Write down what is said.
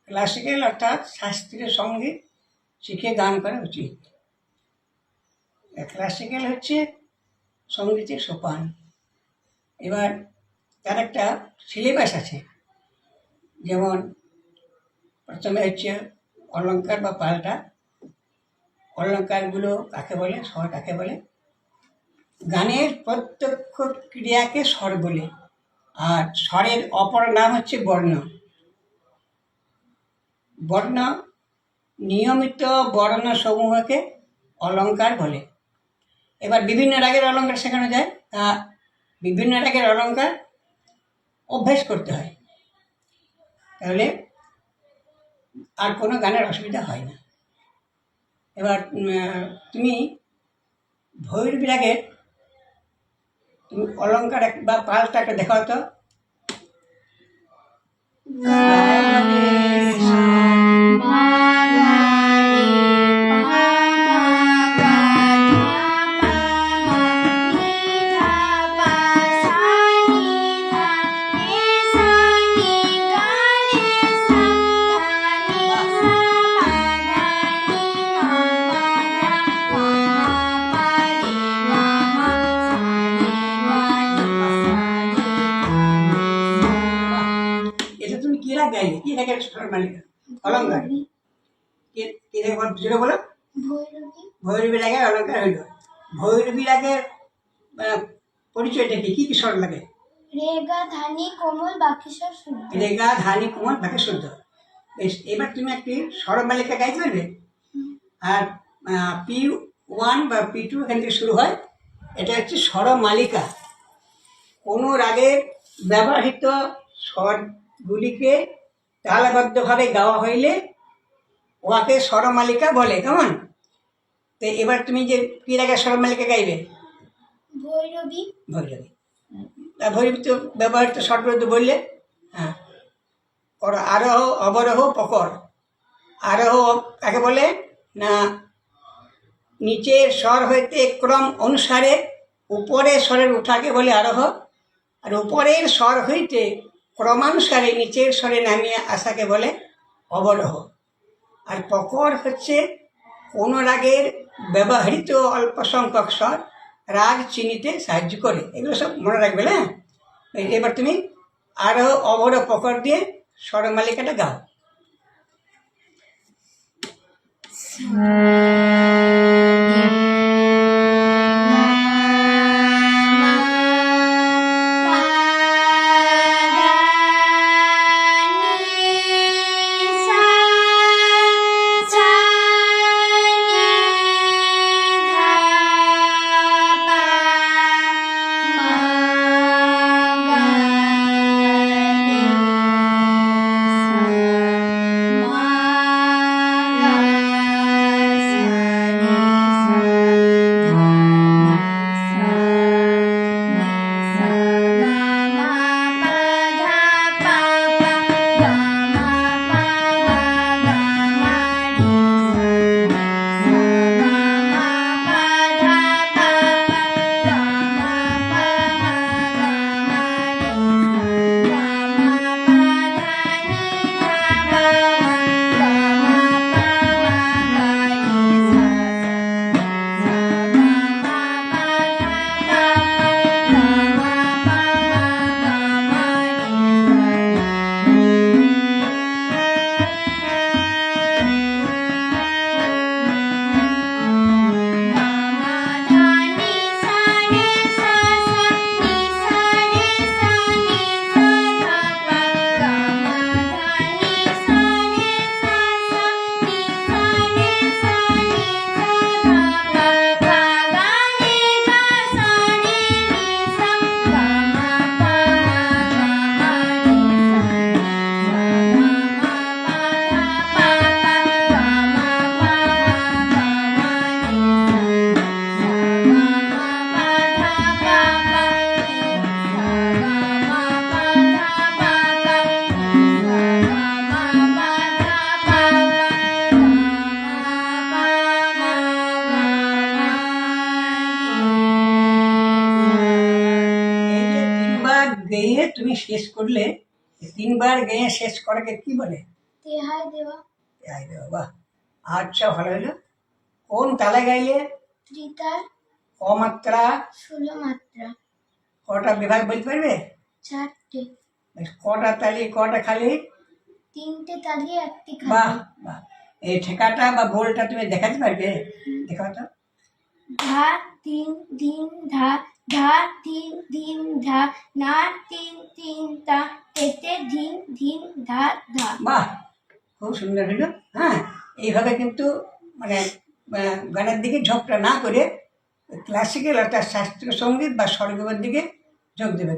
Classical অর্থাৎ শাস্ত্রীয় সঙ্গীত শিখে গান করা উচিত। ক্লাসিক্যাল হচ্ছে সঙ্গীতের সোপান। এবার তার একটা সিলেবাস আছে, যেমন প্রথমে হচ্ছে অলঙ্কার বা পাল্টা। অলঙ্কারগুলো কাকে বলে, স্বর কাকে বলে? গানের প্রত্যক্ষ ক্রিয়াকে স্বর বলে, আর স্বরের অপর নাম হচ্ছে বর্ণ। বর্ণ নিয়মিত বর্ণসমূহকে অলঙ্কার বলে। এবার বিভিন্ন রাগের অলঙ্কার শেখানো যায়, তা বিভিন্ন রাগের অলঙ্কার অভ্যেস করতে হয়, তাহলে আর কোনো গানের অসুবিধা হয় না। এবার তুমি ভৈরবী রাগের তুমি অলঙ্কার বা পালটা একটা দেখাও তো। এটা তুমি কি রাগ গাইলে? কি রাগের মালিকা অলঙ্কার? কি রাগ যেটা বলো? ভৈরবী রাগের অলঙ্কার হইল। ভৈরবী রাগের পরিচয়টা কি? কি স্বর লাগে? রেগা ধানি কোমল বাকি সব শুদ্ধ। রেগা ধানি কোমল বাকি শুদ্ধ। বেশ, এবার তুমি একটি স্বরমালিকা গাইতে পারবে। আর P1 বা P2 এখান থেকে শুরু হয়, এটা হচ্ছে স্বরমালিকা। কোনো রাগের ব্যবহৃত স্বরগুলিকে তালবদ্ধভাবে গাওয়া হইলে ওয়াকে স্বরমালিকা বলে। কেমন? তো এবার তুমি যে কি রাগের স্বরমালিকা গাইবে? ভৈরবী। ভৈরবী। ভৈরবী তো ব্যবহৃত স্বরগুলো তো বললে। হ্যাঁ, করো আরোহ, অবরোহ, পকর। আরোহ কাকে বলে না, নিচের স্বর হইতে ক্রম অনুসারে উপরের স্বরের উঠাকে বলে আরোহ, আর উপরের স্বর হইতে ক্রমানুসারে নিচের স্বরে নামিয়ে আসাকে বলে অবরোহ। আর পকর হচ্ছে কোনো রাগের ব্যবহৃত অল্প সংখ্যক স্বর রাগ চিনিতে সাহায্য করে। এগুলো সব মনে রাখবে। না, এবার তুমি আরোহ, অবরোহ, পকর দিয়ে স্বরমালিকাটা গাও। গেয়ে তুমি শেষ করলে, তিনবার গেয়ে শেষ করাকে কি বলে? তেহাই দেওয়া। এই দেবো, বাহ। আচ্ছা, ভালো হলো। কোন তালে গাইলে? ত্রিতাল। কমাত্রা 16 মাত্রা। কটা বিভাগ বলতে পারবে? 4টে। বেশ, কটা তালি কটা খালি? 3টে তালি 1টি বাহ খালি। বাহ। এই ঠেকাটা বা বোলটা তুমি দেখাতে পারবে? দেখাও তো। ধা তিন ধিন ধা, ধা তিন ধিন ধা, না তিন তিন তা, তেতে ধিন ধিন ধা ধা। বাহ, খুব সুন্দর হলো। হ্যাঁ, এইভাবে কিন্তু মানে গানের দিকে ঝোঁকটা না করে ক্লাসিক্যাল অর্থাৎ শাস্ত্রীয় সঙ্গীত বা স্বরগমের দিকে ঝোঁক দেবে।